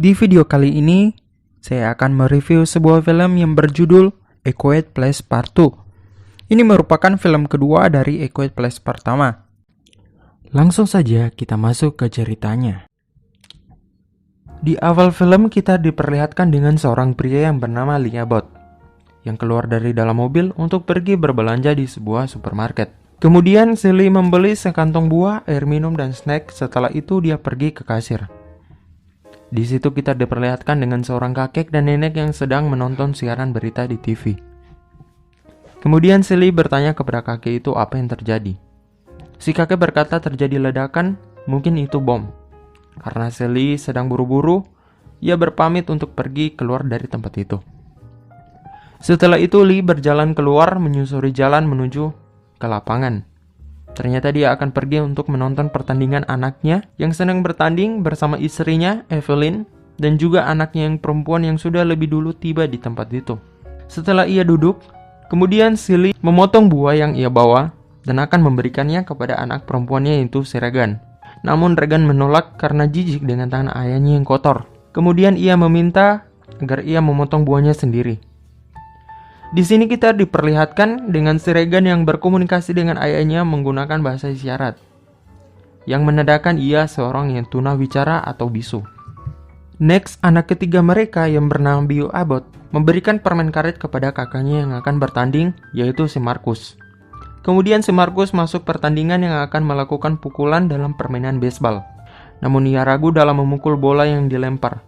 Di video kali ini, saya akan mereview sebuah film yang berjudul A Quiet Place Part 2. Ini merupakan film kedua dari A Quiet Place pertama. Langsung saja kita masuk ke ceritanya. Di awal film kita diperlihatkan dengan seorang pria yang bernama Lee Abbott, yang keluar dari dalam mobil untuk pergi berbelanja di sebuah supermarket. Kemudian si Lee membeli sekantong buah, air minum, dan snack. Setelah itu dia pergi ke kasir. Di situ kita diperlihatkan dengan seorang kakek dan nenek yang sedang menonton siaran berita di TV. Kemudian si Lee bertanya kepada kakek itu apa yang terjadi. Si kakek berkata terjadi ledakan, mungkin itu bom. Karena si Lee sedang buru-buru, ia berpamit untuk pergi keluar dari tempat itu. Setelah itu Lee berjalan keluar menyusuri jalan menuju ke lapangan. Ternyata dia akan pergi untuk menonton pertandingan anaknya yang sedang bertanding bersama istrinya, Evelyn, dan juga anaknya yang perempuan yang sudah lebih dulu tiba di tempat itu. Setelah ia duduk, kemudian si Lee memotong buah yang ia bawa dan akan memberikannya kepada anak perempuannya yaitu si Regan. Namun Regan menolak karena jijik dengan tangan ayahnya yang kotor. Kemudian ia meminta agar ia memotong buahnya sendiri. Di sini kita diperlihatkan dengan si Regan yang berkomunikasi dengan ayahnya menggunakan bahasa isyarat, yang menandakan ia seorang yang tunawicara atau bisu. Next, anak ketiga mereka yang bernama Bio Abbott memberikan permen karet kepada kakaknya yang akan bertanding, yaitu si Marcus. Kemudian si Marcus masuk pertandingan yang akan melakukan pukulan dalam permainan baseball. Namun ia ragu dalam memukul bola yang dilempar.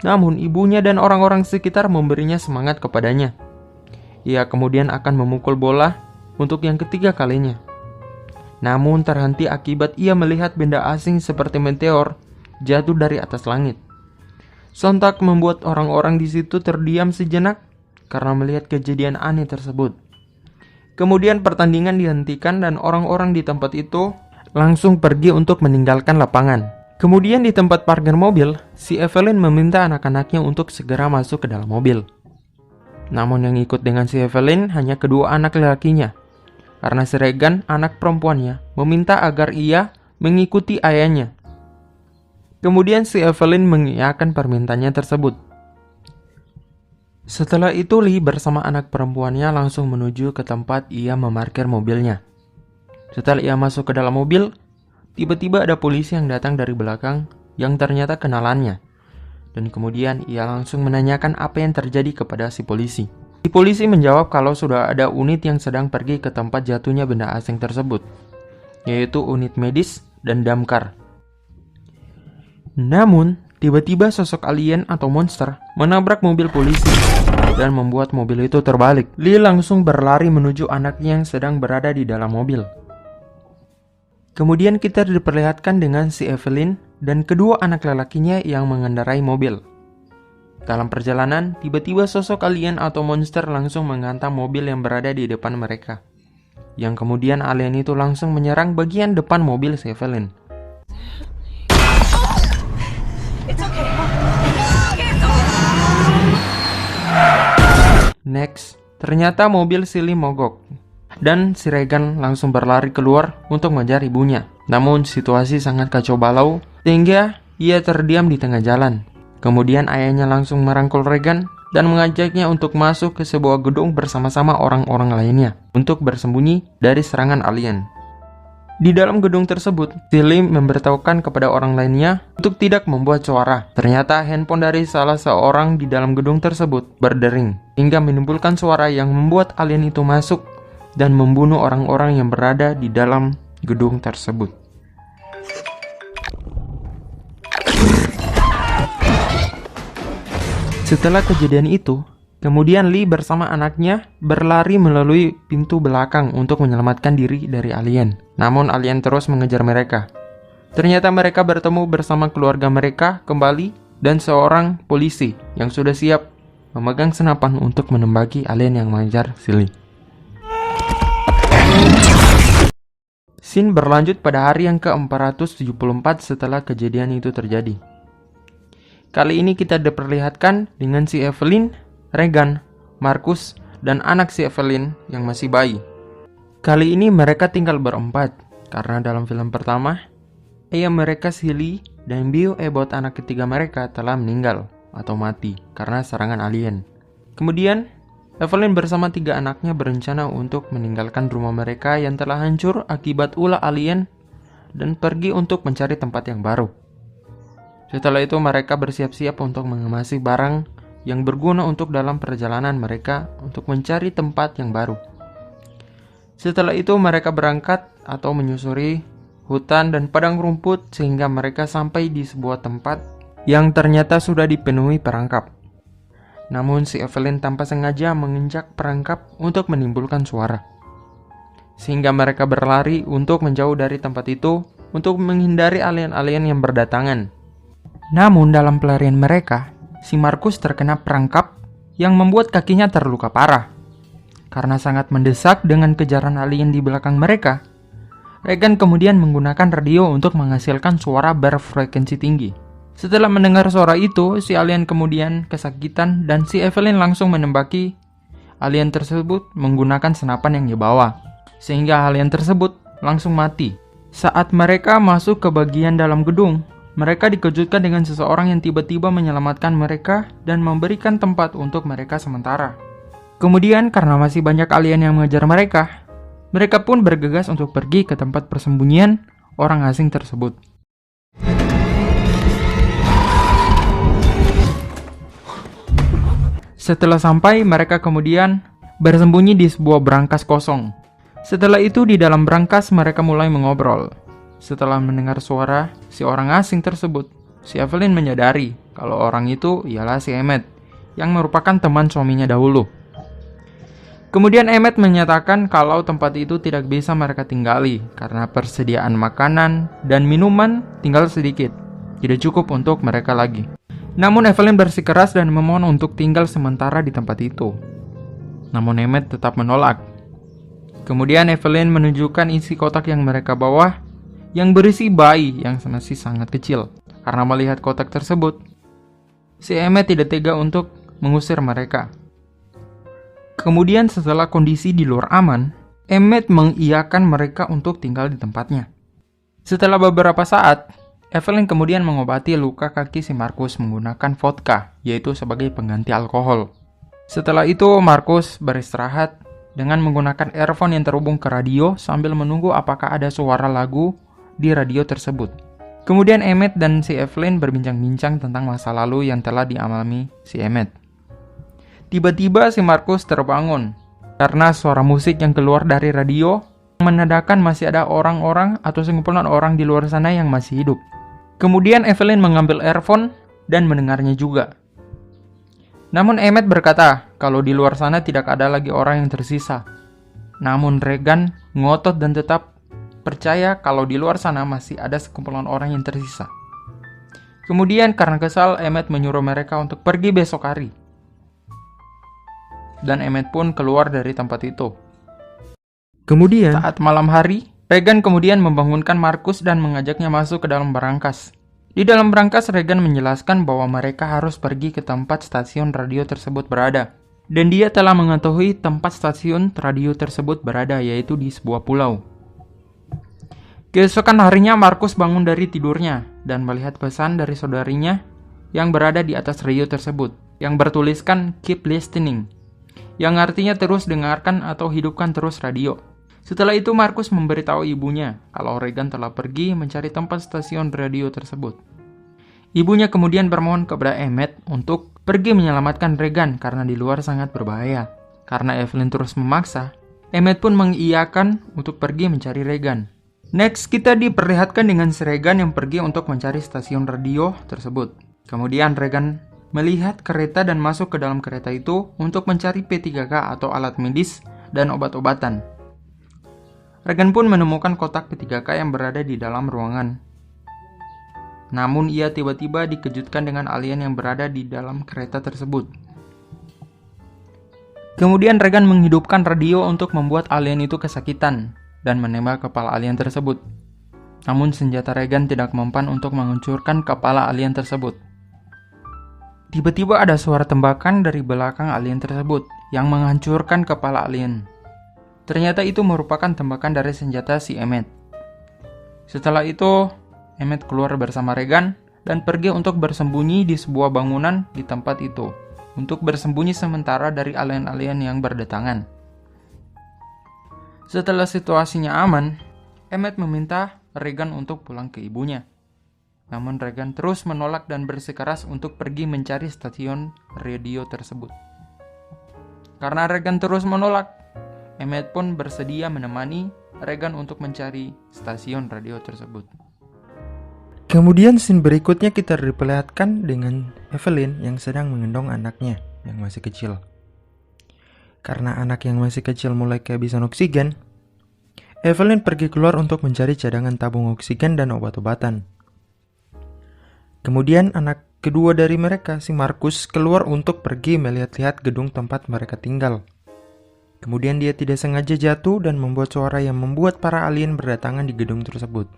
Namun ibunya dan orang-orang sekitar memberinya semangat kepadanya. Ia kemudian akan memukul bola untuk yang ketiga kalinya. Namun terhenti akibat ia melihat benda asing seperti meteor jatuh dari atas langit. Sontak membuat orang-orang di situ terdiam sejenak karena melihat kejadian aneh tersebut. Kemudian pertandingan dihentikan dan orang-orang di tempat itu langsung pergi untuk meninggalkan lapangan. Kemudian di tempat parkir mobil, si Evelyn meminta anak-anaknya untuk segera masuk ke dalam mobil. Namun yang ikut dengan si Evelyn hanya kedua anak lelakinya, karena si Regan, anak perempuannya, meminta agar ia mengikuti ayahnya. Kemudian si Evelyn mengiyakan permintaannya tersebut. Setelah itu Lee bersama anak perempuannya langsung menuju ke tempat ia memarkir mobilnya. Setelah ia masuk ke dalam mobil, tiba-tiba ada polisi yang datang dari belakang yang ternyata kenalannya. Dan kemudian ia langsung menanyakan apa yang terjadi kepada si polisi. Si polisi menjawab kalau sudah ada unit yang sedang pergi ke tempat jatuhnya benda asing tersebut, yaitu unit medis dan damkar. Namun, tiba-tiba sosok alien atau monster menabrak mobil polisi dan membuat mobil itu terbalik. Lee langsung berlari menuju anaknya yang sedang berada di dalam mobil. Kemudian kita diperlihatkan dengan si Evelyn dan kedua anak lelakinya yang mengendarai mobil. Dalam perjalanan, tiba-tiba sosok alien atau monster langsung menghantam mobil yang berada di depan mereka. Yang kemudian alien itu langsung menyerang bagian depan mobil si Evelyn. Next, ternyata mobil si Lee mogok. Dan si Regan langsung berlari keluar untuk mengejar ibunya. Namun situasi sangat kacau balau sehingga ia terdiam di tengah jalan. Kemudian ayahnya langsung merangkul Regan dan mengajaknya untuk masuk ke sebuah gedung bersama-sama orang-orang lainnya untuk bersembunyi dari serangan alien. Di dalam gedung tersebut, si Lee memberitahukan kepada orang lainnya untuk tidak membuat suara. Ternyata handphone dari salah seorang di dalam gedung tersebut berdering hingga menimbulkan suara yang membuat alien itu masuk dan membunuh orang-orang yang berada di dalam gedung tersebut. Setelah kejadian itu, kemudian Lee bersama anaknya berlari melalui pintu belakang untuk menyelamatkan diri dari alien. Namun alien terus mengejar mereka. Ternyata mereka bertemu bersama keluarga mereka kembali dan seorang polisi yang sudah siap memegang senapan untuk menembaki alien yang mengejar si Lee. Scene berlanjut pada hari yang ke-474 setelah kejadian itu terjadi. Kali ini kita diperlihatkan dengan si Evelyn, Regan, Marcus, dan anak si Evelyn yang masih bayi. Kali ini mereka tinggal berempat, karena dalam film pertama, ayah mereka si Lee dan Bio Ebot anak ketiga mereka telah meninggal atau mati karena serangan alien. Kemudian, Evelyn bersama 3 anaknya berencana untuk meninggalkan rumah mereka yang telah hancur akibat ulah alien dan pergi untuk mencari tempat yang baru. Setelah itu mereka bersiap-siap untuk mengemasi barang yang berguna untuk dalam perjalanan mereka untuk mencari tempat yang baru. Setelah itu mereka berangkat atau menyusuri hutan dan padang rumput sehingga mereka sampai di sebuah tempat yang ternyata sudah dipenuhi perangkap. Namun si Evelyn tanpa sengaja menginjak perangkap untuk menimbulkan suara. Sehingga mereka berlari untuk menjauh dari tempat itu untuk menghindari alien-alien yang berdatangan. Namun dalam pelarian mereka, si Markus terkena perangkap yang membuat kakinya terluka parah. Karena sangat mendesak dengan kejaran alien di belakang mereka, Regan kemudian menggunakan radio untuk menghasilkan suara berfrekuensi tinggi. Setelah mendengar suara itu, si alien kemudian kesakitan dan si Evelyn langsung menembaki alien tersebut menggunakan senapan yang dibawa, sehingga alien tersebut langsung mati. Saat mereka masuk ke bagian dalam gedung, mereka dikejutkan dengan seseorang yang tiba-tiba menyelamatkan mereka dan memberikan tempat untuk mereka sementara. Kemudian karena masih banyak alien yang mengejar mereka pun bergegas untuk pergi ke tempat persembunyian orang asing tersebut. Setelah sampai, mereka kemudian bersembunyi di sebuah brankas kosong. Setelah itu di dalam brankas mereka mulai mengobrol. Setelah mendengar suara si orang asing tersebut, si Evelyn menyadari kalau orang itu ialah si Emmett, yang merupakan teman suaminya dahulu. Kemudian Emmett menyatakan kalau tempat itu tidak bisa mereka tinggali karena persediaan makanan dan minuman tinggal sedikit, tidak cukup untuk mereka lagi. Namun Evelyn bersikeras dan memohon untuk tinggal sementara di tempat itu. Namun Emmett tetap menolak. Kemudian Evelyn menunjukkan isi kotak yang mereka bawa yang berisi bayi yang masih sangat kecil. Karena melihat kotak tersebut, si Emmett tidak tega untuk mengusir mereka. Kemudian setelah kondisi di luar aman, Emmett mengiyakan mereka untuk tinggal di tempatnya. Setelah beberapa saat, Evelyn kemudian mengobati luka kaki si Markus menggunakan vodka, yaitu sebagai pengganti alkohol. Setelah itu, Markus beristirahat dengan menggunakan earphone yang terhubung ke radio sambil menunggu apakah ada suara lagu di radio tersebut. Kemudian Emmett dan si Evelyn berbincang-bincang tentang masa lalu yang telah dialami si Emmett. Tiba-tiba si Markus terbangun karena suara musik yang keluar dari radio menandakan masih ada orang-orang atau sekumpulan orang di luar sana yang masih hidup. Kemudian Evelyn mengambil earphone dan mendengarnya juga. Namun Emmett berkata kalau di luar sana tidak ada lagi orang yang tersisa. Namun Regan ngotot dan tetap percaya kalau di luar sana masih ada sekumpulan orang yang tersisa. Kemudian karena kesal, Emmett menyuruh mereka untuk pergi besok hari. Dan Emmett pun keluar dari tempat itu. Kemudian saat malam hari, Regan kemudian membangunkan Markus dan mengajaknya masuk ke dalam brankas. Di dalam brankas, Regan menjelaskan bahwa mereka harus pergi ke tempat stasiun radio tersebut berada. Dan dia telah mengetahui tempat stasiun radio tersebut berada, yaitu di sebuah pulau. Keesokan harinya, Markus bangun dari tidurnya dan melihat pesan dari saudarinya yang berada di atas radio tersebut, yang bertuliskan "Keep Listening", yang artinya terus dengarkan atau hidupkan terus radio. Setelah itu Markus memberitahu ibunya kalau Regan telah pergi mencari tempat stasiun radio tersebut. Ibunya kemudian bermohon kepada Emmett untuk pergi menyelamatkan Regan karena di luar sangat berbahaya. Karena Evelyn terus memaksa, Emmett pun mengiyakan untuk pergi mencari Regan. Next, kita diperlihatkan dengan si Regan yang pergi untuk mencari stasiun radio tersebut. Kemudian Regan melihat kereta dan masuk ke dalam kereta itu untuk mencari P3K atau alat medis dan obat-obatan. Regan pun menemukan kotak P3K yang berada di dalam ruangan. Namun ia tiba-tiba dikejutkan dengan alien yang berada di dalam kereta tersebut. Kemudian Regan menghidupkan radio untuk membuat alien itu kesakitan dan menembak kepala alien tersebut. Namun senjata Regan tidak mempan untuk menghancurkan kepala alien tersebut. Tiba-tiba ada suara tembakan dari belakang alien tersebut yang menghancurkan kepala alien. Ternyata itu merupakan tembakan dari senjata si Emmett. Setelah itu, Emmett keluar bersama Regan dan pergi untuk bersembunyi di sebuah bangunan di tempat itu, untuk bersembunyi sementara dari alien-alien yang berdatangan. Setelah situasinya aman, Emmett meminta Regan untuk pulang ke ibunya. Namun Regan terus menolak dan bersikeras untuk pergi mencari stasiun radio tersebut. Karena Regan terus menolak, Emmett pun bersedia menemani Regan untuk mencari stasiun radio tersebut. Kemudian scene berikutnya kita diperlihatkan dengan Evelyn yang sedang menggendong anaknya yang masih kecil. Karena anak yang masih kecil mulai kehabisan oksigen, Evelyn pergi keluar untuk mencari cadangan tabung oksigen dan obat-obatan. Kemudian anak kedua dari mereka, si Marcus, keluar untuk pergi melihat-lihat gedung tempat mereka tinggal. Kemudian dia tidak sengaja jatuh dan membuat suara yang membuat para alien berdatangan di gedung tersebut.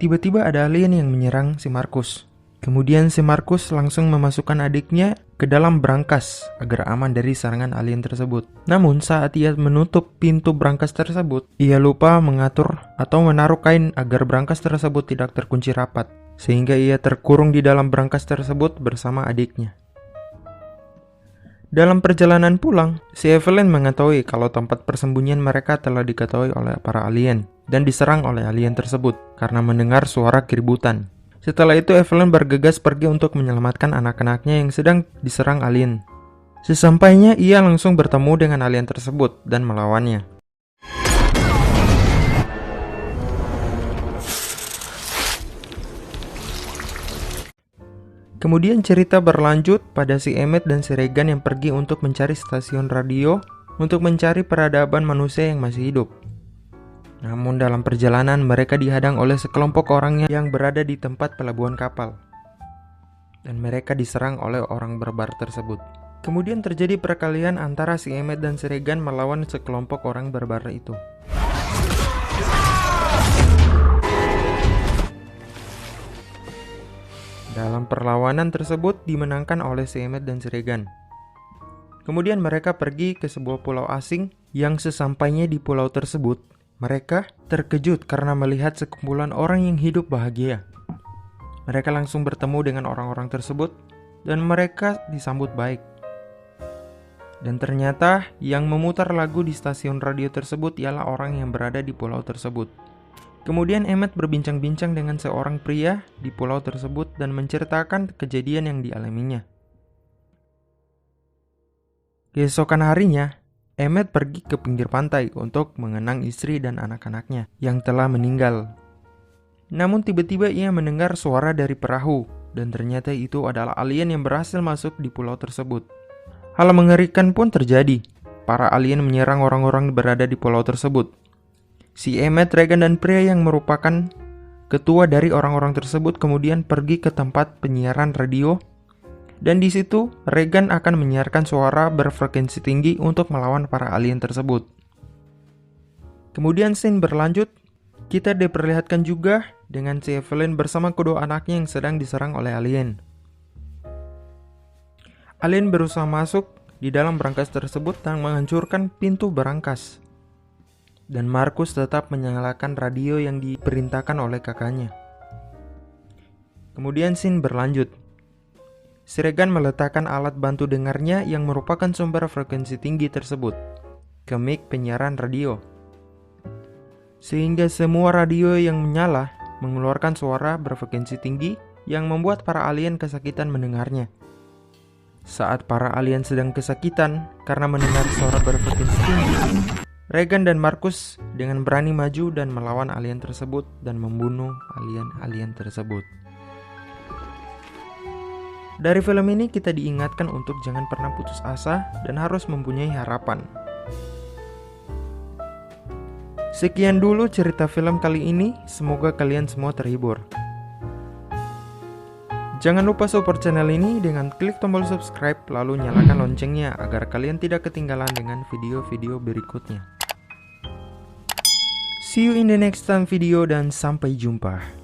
Tiba-tiba ada alien yang menyerang si Marcus. Kemudian si Marcus langsung memasukkan adiknya ke dalam brankas agar aman dari serangan alien tersebut. Namun saat ia menutup pintu brankas tersebut, ia lupa mengatur atau menaruh kain agar brankas tersebut tidak terkunci rapat, sehingga ia terkurung di dalam brankas tersebut bersama adiknya. Dalam perjalanan pulang, si Evelyn mengetahui kalau tempat persembunyian mereka telah diketahui oleh para alien dan diserang oleh alien tersebut karena mendengar suara keributan. Setelah itu Evelyn bergegas pergi untuk menyelamatkan anak-anaknya yang sedang diserang alien. Sesampainya ia langsung bertemu dengan alien tersebut dan melawannya. Kemudian cerita berlanjut pada si Emmett dan si Regan yang pergi untuk mencari stasiun radio untuk mencari peradaban manusia yang masih hidup. Namun dalam perjalanan mereka dihadang oleh sekelompok orang yang berada di tempat pelabuhan kapal. Dan mereka diserang oleh orang barbar tersebut. Kemudian terjadi perkelahian antara si Emmett dan si Regan melawan sekelompok orang barbar itu. Dalam perlawanan tersebut dimenangkan oleh si Emmett dan si Regan. Kemudian mereka pergi ke sebuah pulau asing yang sesampainya di pulau tersebut, mereka terkejut karena melihat sekumpulan orang yang hidup bahagia. Mereka langsung bertemu dengan orang-orang tersebut dan mereka disambut baik. Dan ternyata yang memutar lagu di stasiun radio tersebut ialah orang yang berada di pulau tersebut. Kemudian Emmett berbincang-bincang dengan seorang pria di pulau tersebut dan menceritakan kejadian yang dialaminya. Keesokan harinya, Emmett pergi ke pinggir pantai untuk mengenang istri dan anak-anaknya yang telah meninggal. Namun tiba-tiba ia mendengar suara dari perahu dan ternyata itu adalah alien yang berhasil masuk di pulau tersebut. Hal mengerikan pun terjadi. Para alien menyerang orang-orang yang berada di pulau tersebut. Si Emmett, Regan, dan pria yang merupakan ketua dari orang-orang tersebut kemudian pergi ke tempat penyiaran radio. Dan di situ, Regan akan menyiarkan suara berfrekuensi tinggi untuk melawan para alien tersebut. Kemudian scene berlanjut, kita diperlihatkan juga dengan si Evelyn bersama kedua anaknya yang sedang diserang oleh alien. Alien berusaha masuk di dalam brankas tersebut dan menghancurkan pintu brankas. Dan Marcus tetap menyalakan radio yang diperintahkan oleh kakaknya. Kemudian scene berlanjut. Si Regan meletakkan alat bantu dengarnya yang merupakan sumber frekuensi tinggi tersebut ke mic penyiaran radio. Sehingga semua radio yang menyala mengeluarkan suara berfrekuensi tinggi yang membuat para alien kesakitan mendengarnya. Saat para alien sedang kesakitan karena mendengar suara berfrekuensi tinggi, Regan dan Marcus dengan berani maju dan melawan alien tersebut dan membunuh alien-alien tersebut. Dari film ini kita diingatkan untuk jangan pernah putus asa dan harus mempunyai harapan. Sekian dulu cerita film kali ini, semoga kalian semua terhibur. Jangan lupa support channel ini dengan klik tombol subscribe lalu nyalakan loncengnya agar kalian tidak ketinggalan dengan video-video berikutnya. See you in the next time video dan sampai jumpa.